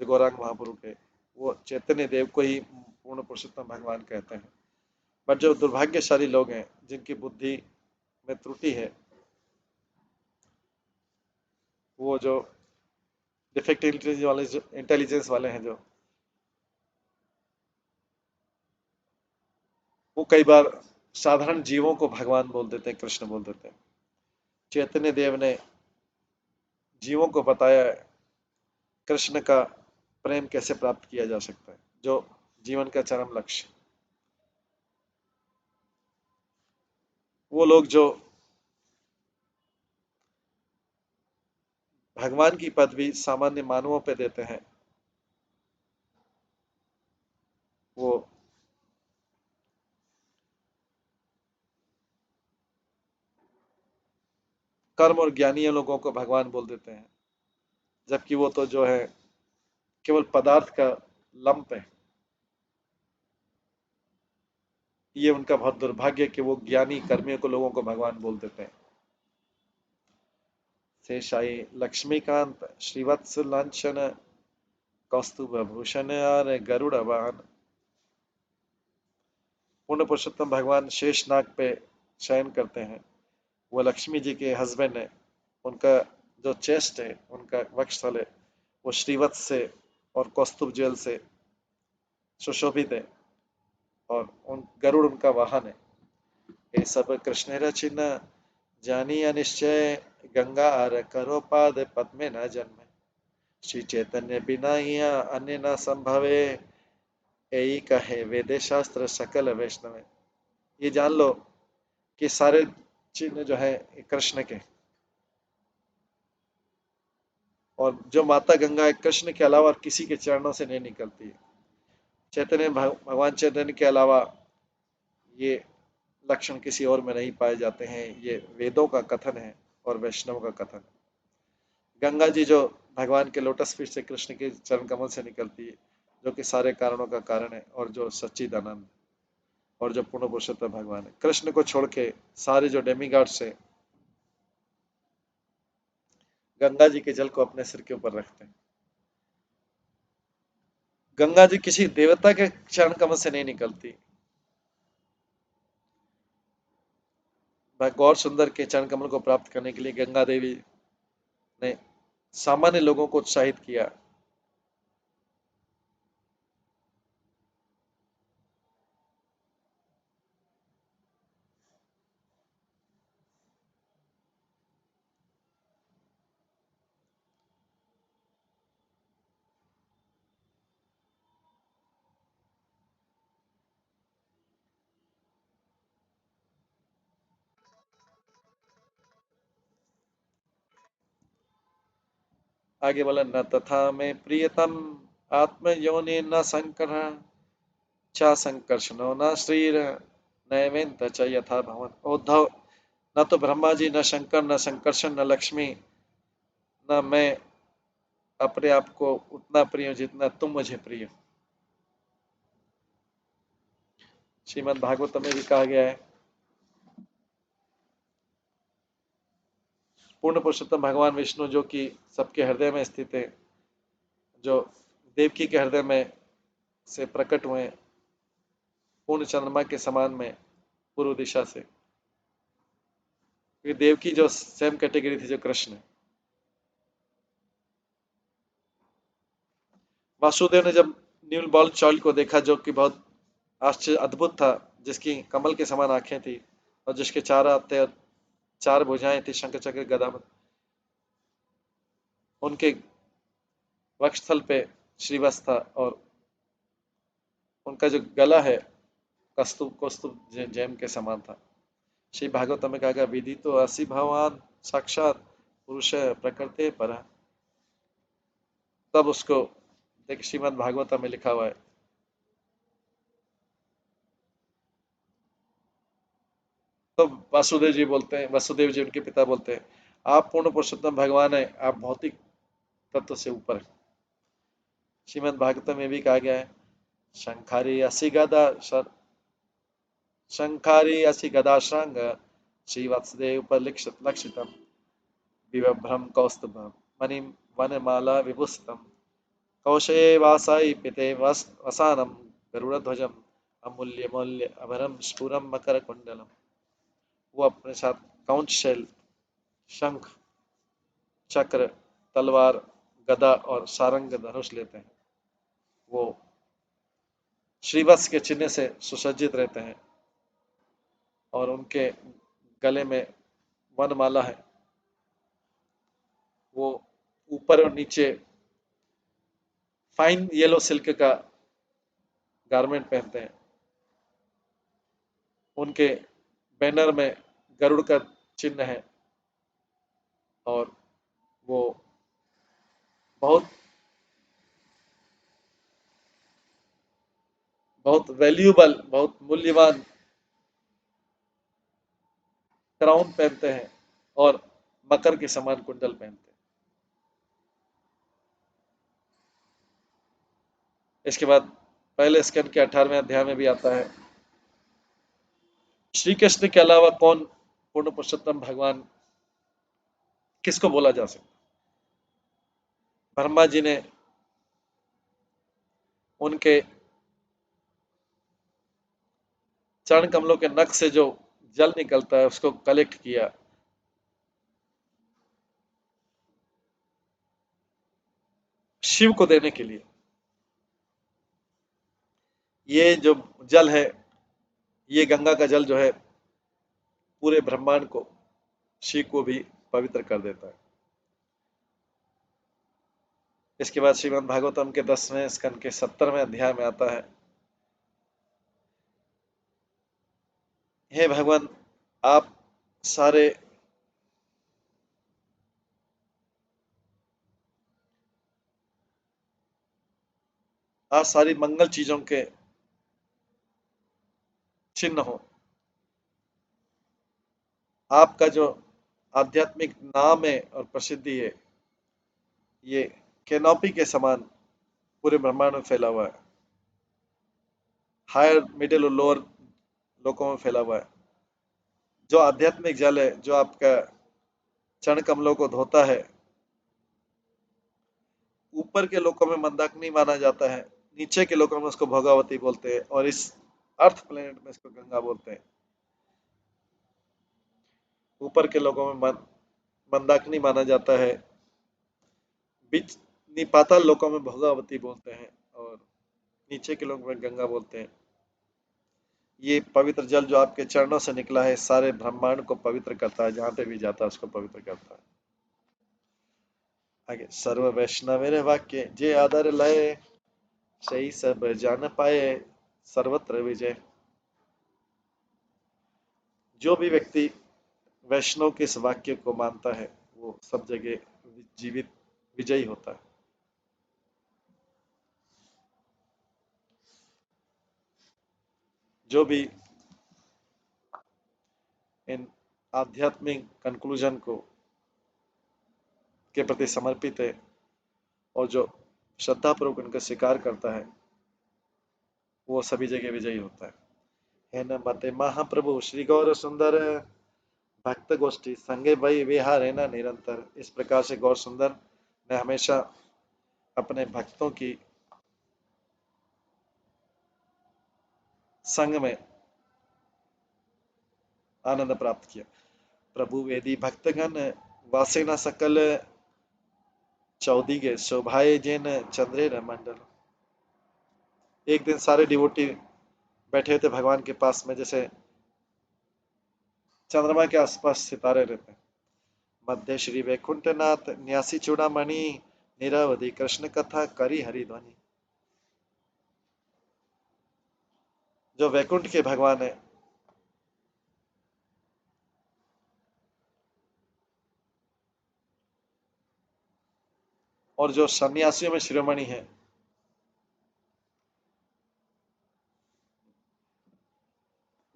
जो गौरांग महाप्रभु के, वो चैतन्य देव को ही पूर्ण पुरुषोत्तम भगवान कहते हैं। बट जो दुर्भाग्यशाली लोग हैं, जिनकी बुद्धि में त्रुटि है, वो जो डिफेक्ट इंटेलिजेंस वाले हैं, जो वो कई बार साधारण जीवों को भगवान बोल देते हैं, कृष्ण बोल देते हैं। चैतन्य देव ने जीवों को बताया है कृष्ण का प्रेम कैसे प्राप्त किया जा सकता है, जो जीवन का चरम लक्ष्य। वो लोग जो भगवान की पदवी सामान्य मानवों पे देते हैं, वो कर्म और ज्ञानी लोगों को भगवान बोल देते हैं, जबकि वो तो जो है केवल पदार्थ का लंप है। ये उनका बहुत दुर्भाग्य है कि वो ज्ञानी कर्मियों को, लोगों को भगवान बोल देते हैं। शेषाई लक्ष्मीकांत श्रीवत्स लांछन कौस्तुभ भूषण और गरुड़ वाहन। पूर्ण पुरुषोत्तम भगवान शेष नाग पे शयन करते हैं। वो लक्ष्मी जी के हस्बैंड है। उनका जो चेस्ट है, उनका वक्षस्थल है, वो श्रीवत्स से और कौस्तुभ ज्वेल से सुशोभित है, और उन गरुड़ उनका वाहन है। ये सब कृष्ण चिन्ह जानिया निश्चय, गंगा आर करो पाद पद्मे न जन्मे। श्री चैतन्य बिना हिया अन्य न संभवे, यही कहे वेद शास्त्र सकल वैष्णव। ये जान लो कि सारे चिन्ह जो है कृष्ण के, और जो माता गंगा है, कृष्ण के अलावा किसी के चरणों से नहीं निकलती है। चैतन्य भगवान चैतन्य के अलावा ये लक्षण किसी और में नहीं पाए जाते हैं। ये वेदों का कथन है और वैष्णव का कथन है। गंगा जी जो भगवान के लोटस फीट से कृष्ण के चरण कमल से निकलती है, जो कि सारे कारणों का कारण है, और जो सच्चिदानंद और जो पूर्ण पुरुषोत्तम भगवान है। कृष्ण को छोड़ के सारे जो डेमिगॉड्स है, गंगा जी के जल को अपने सिर के ऊपर रखते हैं। गंगा जी किसी देवता के चरण कमल से नहीं निकलती। गौर सुंदर के चरण कमल को प्राप्त करने के लिए गंगा देवी ने सामान्य लोगों को उत्साहित किया। आगे बोला, न तथा में प्रियतम आत्म योनि न संकर चा संकर्षणो न श्रीर नैवेंत च यथा भवन। उद्धव, न तो ब्रह्मा जी, न शंकर, न संकर्षण, न लक्ष्मी, न मैं अपने आप को उतना प्रिय हूं जितना तुम मुझे प्रिय हो। श्रीमद् भागवत में भी कहा गया है, पूर्ण पुरुषोत्तम भगवान विष्णु जो कि सबके हृदय में स्थित है, जो देवकी के हृदय में से प्रकट हुए पूर्ण चंद्रमा के समान में पूर्व दिशा से। क्योंकि देवकी जो सेम कैटेगरी थी जो कृष्ण। वासुदेव ने जब नील बॉल चाइल्ड को देखा जो कि बहुत आश्चर्य अद्भुत था, जिसकी कमल के समान आंखें थी और जिसके चार हाथ और चार भुजाएं थी शंख चक्र गदा में, उनके वक्षस्थल पे श्रीवत्स था और उनका जो गला है कस्तूप कौस्तुभ जैम के समान था। श्री भागवत में कहा गया विधि तो असी भगवान साक्षात पुरुष प्रकृति पर। तब उसको देख श्रीमद् भागवत में लिखा हुआ है। तो वासुदेव जी बोलते हैं, वसुदेव जी उनके पिता बोलते हैं, आप पूर्ण पुरुषोत्तम भगवान है, आप भौतिक तत्व से ऊपर है। श्रीमद् भागवत में भी कहा गया है शंखारी असी गदा शंखारी असी गदा श्रृंग श्री वत्सदेव पर लक्षितम विभ्रम कौस्तुभम मणिम वनमाला विभूषितम कौशे वासाई पिते वसानम गरुड़ध्वजम अमूल्य मूल्य अभरम स्फुरम मकर कुंडलम। वो अपने साथ काउंट शेल, शंख, चक्र, तलवार, गदा और सारंग धनुष लेते हैं। वो श्रीवत्स के चिन्ह से सुसज्जित रहते हैं और उनके गले में वनमाला है। वो ऊपर और नीचे फाइन येलो सिल्क का गारमेंट पहनते हैं। उनके बैनर में गरुड़ का चिन्ह है और वो बहुत बहुत वैल्यूबल, बहुत मूल्यवान क्राउन पहनते हैं और मकर के समान कुंडल पहनते हैं। इसके बाद पहले स्कंद के 18वें अध्याय में भी आता है श्री कृष्ण के अलावा कौन पूर्ण पुरुषोत्तम भगवान किसको बोला जा सकता। ब्रह्मा जी ने उनके चरण कमलों के नख से जो जल निकलता है उसको कलेक्ट किया, शिव को देने के लिए। ये जो जल है, ये गंगा का जल जो है पूरे ब्रह्मांड को, शिव को भी पवित्र कर देता है। इसके बाद श्रीमद् भागवतम के 10वें स्कंद के 70वें अध्याय में आता है, हे भगवान, आप सारे आप सारी मंगल चीजों के चिन्ह हो। आपका जो आध्यात्मिक नाम है और प्रसिद्धि है, ये कैनोपी के समान पूरे ब्रह्मांड में फैला हुआ है, हायर मिडिल और लोअर लोकों में फैला हुआ है। जो आध्यात्मिक जल है, जो आपका चरण कमलों को धोता है, ऊपर के लोकों में मंदाकिनी माना जाता है, नीचे के लोकों में उसको भोगावती बोलते हैं और इस अर्थ प्लेनेट में इसको गंगा बोलते हैं। ऊपर के लोकों में मंदाकिनी माना जाता है, बीच पाताल लोकों में भोगावती बोलते हैं और नीचे के लोग में गंगा बोलते हैं। ये पवित्र जल जो आपके चरणों से निकला है सारे ब्रह्मांड को पवित्र करता है, जहां पे भी जाता है उसको पवित्र करता है। आगे सर्व वैष्णव वाक्य जे आदर लय सही सब जान पाए सर्वत्र विजय। जो भी व्यक्ति वैष्णव के इस वाक्य को मानता है वो सब जगह जीवित विजयी होता है। जो भी इन आध्यात्मिक कंक्लूजन को के प्रति समर्पित है और जो श्रद्धापूर्वक उनका स्वीकार करता है वो सभी जगह विजयी होता है। हे न मते महाप्रभु श्री गौर सुंदर भक्त गोष्ठी संगे भई विहार है ना निरंतर। इस प्रकार से गौर सुंदर ने हमेशा अपने भक्तों की संग में आनंद प्राप्त किया। प्रभु वेदी भक्तगण वासे न सकल चौदिगे शोभाए जिन चंद्रेर मंडल। एक दिन सारे डिवोटी बैठे थे भगवान के पास में, जैसे चंद्रमा के आसपास सितारे रहते हैं। मध्य श्री वैकुंठनाथ न्यासी चूड़ामणि निरवधि कृष्ण कथा करी हरिध्वनि। जो वैकुंठ के भगवान है, और जो सन्यासियों में शिरोमणि है,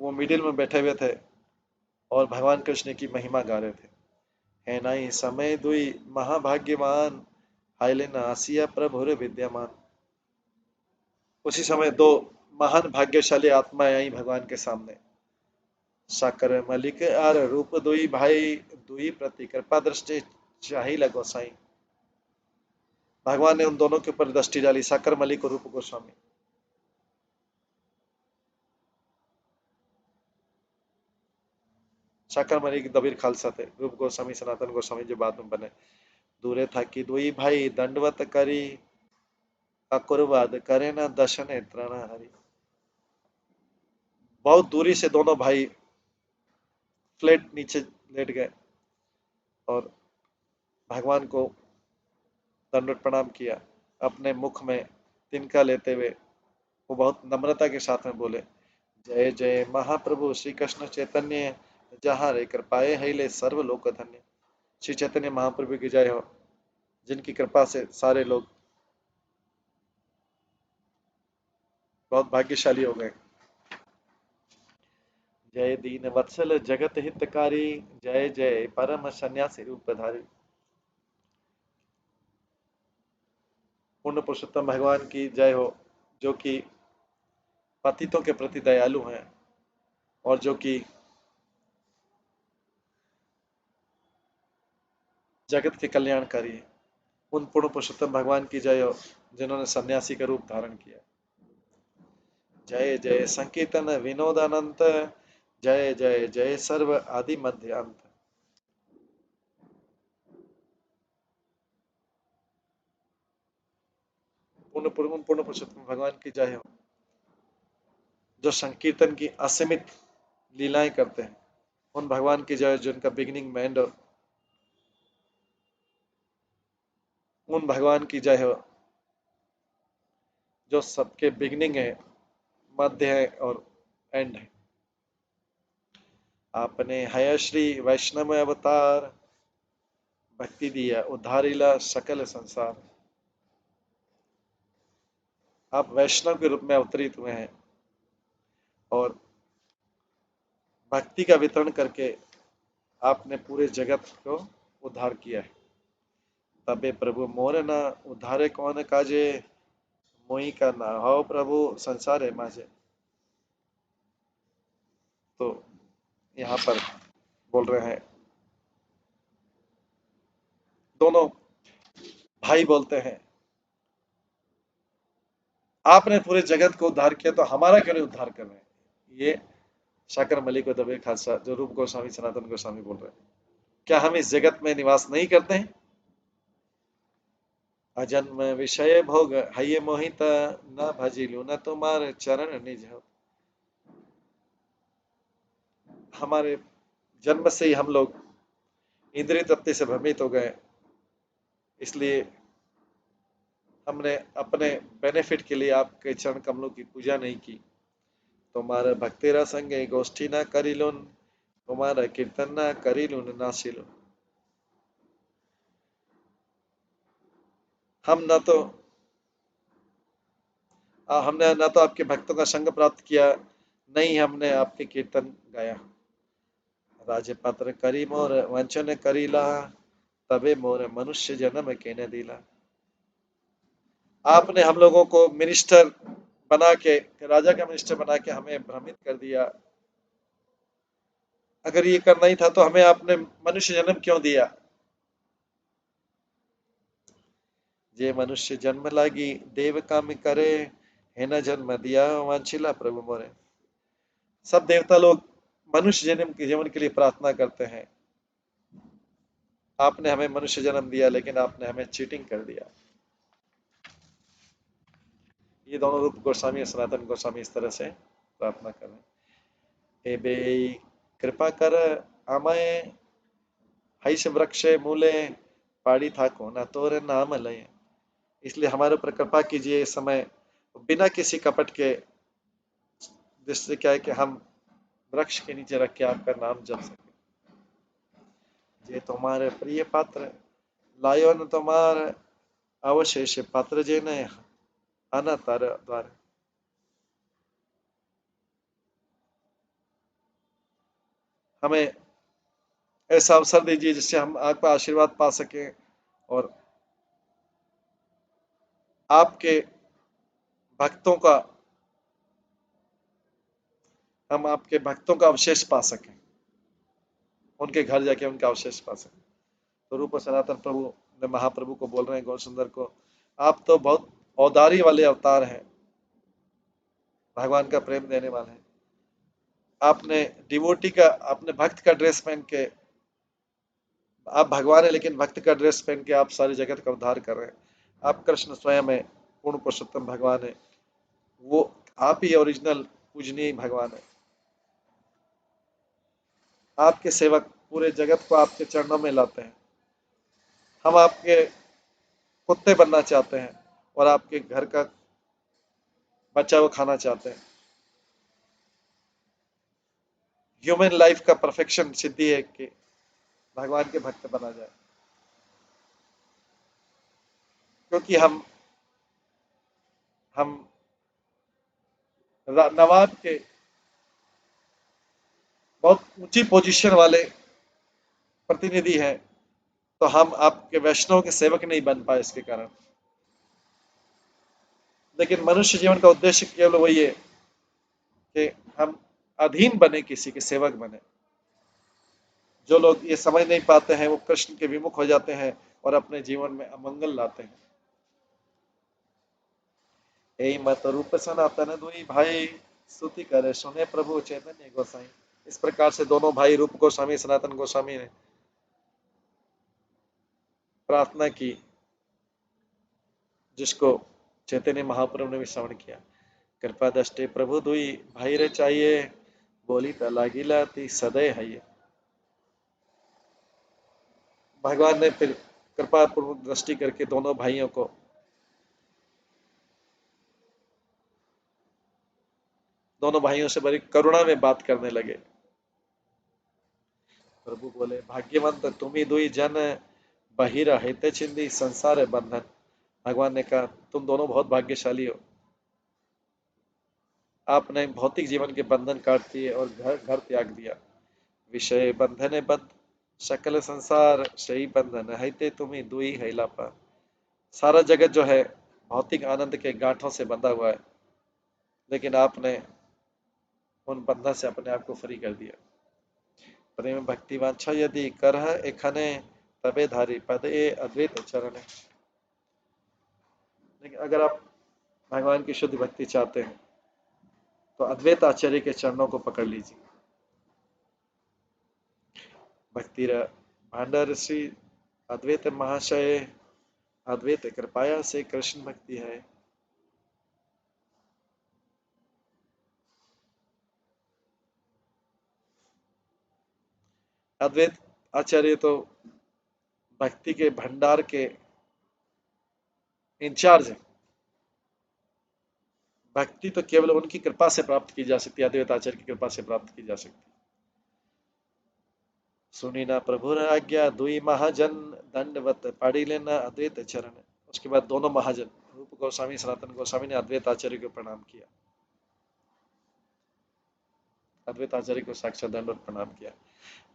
वो मिडिल में बैठे हुए थे और भगवान कृष्ण की महिमा गा रहे थे। है नाई समय दुई महाभाग्यवान हाइले नासिया प्रभुर विद्यमान। उसी समय दो महान भाग्यशाली आत्माएं आई भगवान के सामने। साकर मलिक आर रूप दुई भाई दुई प्रति कृपा दृष्टि चाही लगो साई। भगवान ने उन दोनों के ऊपर दृष्टि डाली, साकर मलिक और रूप गोस्वामी। साकर मलिक दबीर खालसा थे, रूप गोस्वामी सनातन गोस्वामी जो बाद में बने। दूरे था कि दुई भाई दंडवत करी अकुरवाद करे न दशन नेत्र हरि। बहुत दूरी से दोनों भाई फ्लैट नीचे लेट गए और भगवान को दंडवत प्रणाम किया। अपने मुख में तिनका लेते हुए वो बहुत नम्रता के साथ में बोले, जय जय महाप्रभु श्री कृष्ण चैतन्य जहाँ रे कृपाए hele सर्व लोक धन्य। श्री चैतन्य महाप्रभु की जय हो, जिनकी कृपा से सारे लोग बहुत भाग्यशाली हो गए। जय दीन वत्सल जगत हितकारी जय जय परम सन्यासी रूपधारी। पूर्ण पुरुषोत्तम भगवान की जय हो, जो कि पतितों के प्रति दयालु हैं और जो कि जगत के कल्याणकारी है। उन पूर्ण पुरुषोत्तम भगवान की जय हो, जिन्होंने सन्यासी का रूप धारण किया। जय जय संकीर्तन विनोद अनंत जय जय जय सर्व आदि मध्य अंत। पूर्ण पूर्ण पुरुषोत्तम भगवान की जय हो, जो संकीर्तन की असीमित लीलाएं करते हैं। उन भगवान की जय, जिनका बिगिनिंग में एंड, उन भगवान की जय हो जो सबके बिगिनिंग है, मध्य है और एंड है। आपने है श्री वैष्णव अवतार भक्ति दिया उद्धारिला सकल संसार। आप वैष्णव के रूप में अवतरित हुए हैं और भक्ति का वितरण करके आपने पूरे जगत को उद्धार किया है। तबे प्रभु मोर न उद्धारे कौन काजे मोई का ना हो प्रभु संसार है माजे। तो यहाँ पर बोल रहे हैं, दोनों भाई बोलते हैं, आपने पूरे जगत को उद्धार किया तो हमारा क्यों नहीं उद्धार कर रहे हैं। ये शाकर मलिक दबे खालसा जो रूप गोस्वामी सनातन गोस्वामी बोल रहे हैं। क्या हम इस जगत में निवास नहीं करते हैं? अजन्म विषय भोग हये मोहित न भजिलु न तुम्हारे चरण निज हो। हमारे जन्म से ही हम लोग इंद्रिय तृप्ति से भ्रमित हो गए, इसलिए हमने अपने बेनिफिट के लिए आपके चरण कमलों की पूजा नहीं की। तुम्हारा भक्ति रसंगे गोष्ठी न करिलुन तुम्हारा कीर्तन न करिलुन नासिलुन। हम न तो हमने न तो आपके भक्तों का संग प्राप्त किया, नहीं हमने आपके कीर्तन गाया। राजपत्र करी मोर वंचन करीला तबे मोर मनुष्य जन्म केने दिला। आपने हम लोगों को मिनिस्टर बना के, राजा का मिनिस्टर बना के हमें भ्रमित कर दिया, अगर ये करना ही था तो हमें आपने मनुष्य जन्म क्यों दिया? जे मनुष्य जन्म लागी देव काम करे, है न जन्म दिया वांछिला प्रभु मोरे। सब देवता लोग मनुष्य जन्म के जीवन के लिए प्रार्थना करते हैं। आपने हमें मनुष्य जन्म दिया, लेकिन आपने हमें चीटिंग कर दिया। ये दोनों रूप गोस्वामी और सनातन गोस्वामी इस तरह से प्रार्थना कर रहे हैं। हे बे कृपा कर आमय हईश वृक्ष मूले पाड़ी था को ना तोरे नाम लय। इसलिए हमारे ऊपर कृपा कीजिए इस समय, बिना किसी कपट के, जिससे क्या है कि हम वृक्ष के नीचे रख के आपका नाम जप सके। जे तुम्हारे प्रिय पात्र लायो न तुम्हारे अवशेष पात्र जे ने अनतर द्वार। हमें ऐसा अवसर दीजिए जिससे हम आपका आशीर्वाद पा सकें और आपके भक्तों का हम आपके भक्तों का अवशेष पा सकें, उनके घर जाके उनका अवशेष पा सकें। तो रूप सनातन प्रभु ने महाप्रभु को बोल रहे हैं, गौर सुंदर को, आप तो बहुत औदारी वाले अवतार हैं, भगवान का प्रेम देने वाले हैं। आपने डिवोटी का, आपने भक्त का ड्रेस पहन के, आप भगवान है लेकिन भक्त का ड्रेस पहन के आप सारी जगत का उद्धार कर रहे हैं। आप कृष्ण स्वयं है, पूर्ण पुरुषोत्तम भगवान है, वो आप ही ओरिजिनल पूजनीय भगवान है। आपके सेवक पूरे जगत को आपके चरणों में लाते हैं। हम आपके कुत्ते बनना चाहते हैं और आपके घर का बचा हुआ खाना चाहते हैं। ह्यूमन लाइफ का परफेक्शन सिद्धि है कि भगवान के भक्त बना जाए, क्योंकि हम नवाब के बहुत ऊंची पोजीशन वाले प्रतिनिधि हैं, तो हम आपके वैष्णव के सेवक नहीं बन पाए इसके कारण। लेकिन मनुष्य जीवन का उद्देश्य केवल वही है कि हम अधीन बने, किसी के सेवक बने। जो लोग ये समझ नहीं पाते हैं वो कृष्ण के विमुख हो जाते हैं और अपने जीवन में अमंगल लाते हैं। यही मत रूप सनातन दुई भाई स्तुति करे सुने प्रभु चैतन्य गोसाई। इस प्रकार से दोनों भाई रूप गोस्वामी सनातन गोस्वामी ने प्रार्थना की, जिसको चैतन्य महाप्रभु ने भी श्रवण किया। कृपा दृष्टि प्रभु दुई भाई रे चाहिए, बोली त लागिला ती सदै है। भगवान ने फिर कृपा पूर्वक दृष्टि करके दोनों भाइयों को, दोनों भाइयों से बड़ी करुणा में बात करने लगे। प्रभु बोले, भाग्यवंत तुम्ही दुई जन बहिरा हित छिंदी संसार बंधन। भगवान ने कहा, तुम दोनों बहुत भाग्यशाली हो, आपने भौतिक जीवन के बंधन काट दिए और घर घर त्याग दिया। विषय बंधन बद्ध सकल संसार सही बंधन है तुम्ही दुई है लापा। सारा जगत जो है भौतिक आनंद के गांठों से बंधा हुआ है, लेकिन आपने उन बंधन से अपने आप को फ्री कर दिया। प्रेम भक्ति वांछा यदि करह एखने, तबे धारी पद ए अद्वैत चरण। लेकिन अगर आप भगवान की शुद्ध भक्ति चाहते हैं तो अद्वैत आचार्य के चरणों को पकड़ लीजिए। भक्ति भांडार श्री अद्वैत महाशय, अद्वैत कृपाया से कृष्ण भक्ति है। अद्वैत आचार्य तो भक्ति के भंडार के इंचार्ज है। भक्ति तो केवल उनकी कृपा से प्राप्त की जा सकती है, अद्वैत आचार्य की कृपा से प्राप्त की जा सकती है। सुनी ना प्रभु आज्ञा दुई महाजन, दंडवत पड़ी लेना अद्वैत चरण। उसके बाद दोनों महाजन रूप गोस्वामी सनातन गोस्वामी ने अद्वैत आचार्य को प्रणाम किया, अद्वैत आचार्य को साक्षात दंडवत प्रणाम किया।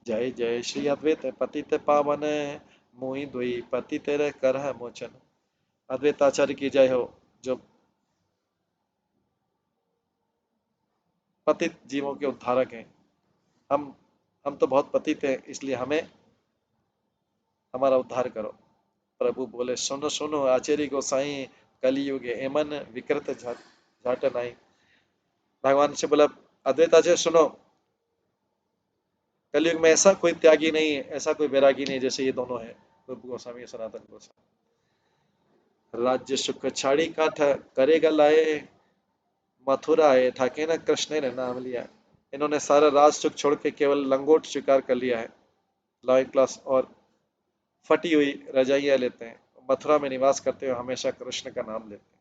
जय जय श्री अद्वैत पतित पावन, मोहि दुई पति तेरे करह मोचन। अद्वैत आचार्य की जय हो, जो पतित जीवों के उद्धारक हैं। हम हम तो बहुत पतित हैं, इसलिए हमें हमारा उद्धार करो। प्रभु बोले, सुनो सुनो आचार्य गोसाई, कलयुग एमन विकृत झाट नाई। भगवान से बोला, अद्वैत आचार्य सुनो, कलयुग में ऐसा कोई त्यागी नहीं है, ऐसा कोई वैरागी नहीं जैसे ये दोनों है, रूप गोस्वामी सनातन गोस्वामी। राज्य सुख छाड़ी का था करेगा लाए, मथुरा आए थाके ना कृष्ण ने नाम लिया। इन्होंने सारा राज सुख छोड़ के केवल लंगोट स्वीकार कर लिया है, लॉइन क्लास और फटी हुई रजाइयां लेते हैं। मथुरा में निवास करते हुए हमेशा कृष्ण का नाम लेते हैं।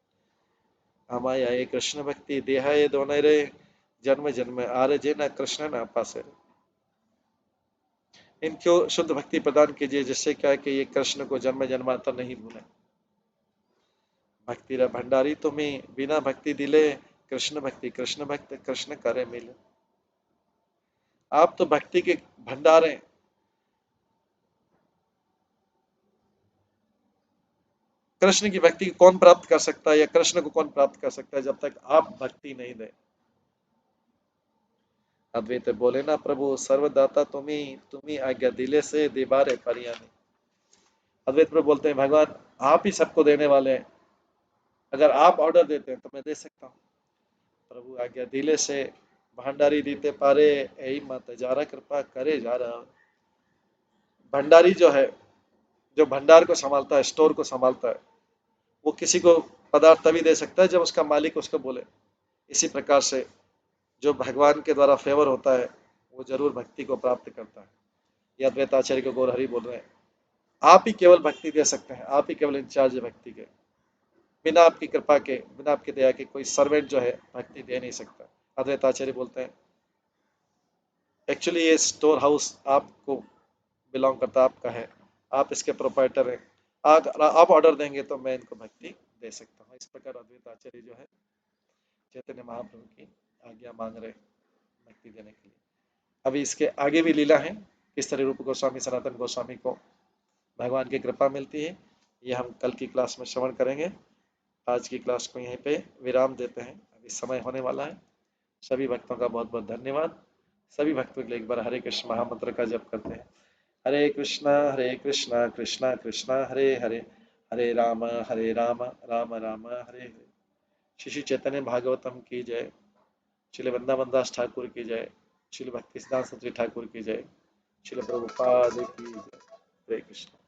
हमाया ये कृष्ण भक्ति देहा ये दोनों रे, जन्म जन्म आर जे न कृष्ण न पासे। इनको शुद्ध भक्ति प्रदान कीजिए, जिससे क्या है कि ये कृष्ण को जन्म जन्मांतर नहीं भूले। भक्ति रा भंडारी तुम्हें बिना भक्ति दिले, कृष्ण भक्ति कृष्ण भक्त कृष्ण करे मिले। आप तो भक्ति के भंडार हैं। कृष्ण की भक्ति कौन प्राप्त कर सकता है, या कृष्ण को कौन प्राप्त कर सकता है, जब तक आप भक्ति नहीं दे। अद्वैत बोले ना, प्रभु सर्वदाता तुम्ही आज्ञा दिले से दीवारे परियाने। अद्वैत प्रभु बोलते हैं, भगवान आप ही सबको देने वाले हैं, अगर आप ऑर्डर देते हैं तो मैं दे सकता हूँ। प्रभु आज्ञा दिले से भंडारी दीते पारे, यही मत जारा कृपा करे जा रहा। भंडारी जो है, जो भंडार को संभालता है, स्टोर को संभालता है, वो किसी को पदार्थ तभी दे सकता है जब उसका मालिक उसको बोले। इसी प्रकार से जो भगवान के द्वारा फेवर होता है, वो जरूर भक्ति को प्राप्त करता है। ये अद्वैताचार्य को गौर हरि बोल रहे हैं, आप ही केवल भक्ति दे सकते हैं, आप ही केवल इंचार्ज है भक्ति के। बिना आपकी कृपा के, बिना आपकी दया के कोई सर्वेंट जो है भक्ति दे नहीं सकता। अद्वैताचार्य बोलते हैं, एक्चुअली ये स्टोर हाउस आपको बिलोंग करता है, आपका है, आप इसके प्रोप्राइटर हैं। आप ऑर्डर देंगे तो मैं इनको भक्ति दे सकता हूँ। इस प्रकार अद्वैताचार्य जो है चैतन्य महाप्रभु की आज्ञा मांग रहे भक्ति देने के लिए। अभी इसके आगे भी लीला है, किस तरह रूप गोस्वामी सनातन गोस्वामी को भगवान की कृपा मिलती है, ये हम कल की क्लास में श्रवण करेंगे। आज की क्लास को यहीं पे विराम देते हैं, अभी समय होने वाला है। सभी भक्तों का बहुत बहुत धन्यवाद। सभी भक्तों के लिए एक बार हरे कृष्ण महामंत्र का जप करते हैं। हरे कृष्णा कृष्णा कृष्णा हरे हरे, हरे राम राम राम हरे हरे। श्री श्री चैतन्य भागवतम की जय। श्री वृंदावन दास ठाकुर की जय। श्री भक्ति सिद्धांत सत्री ठाकुर की जय। श्री प्रभुपाद की जय। हरे कृष्ण।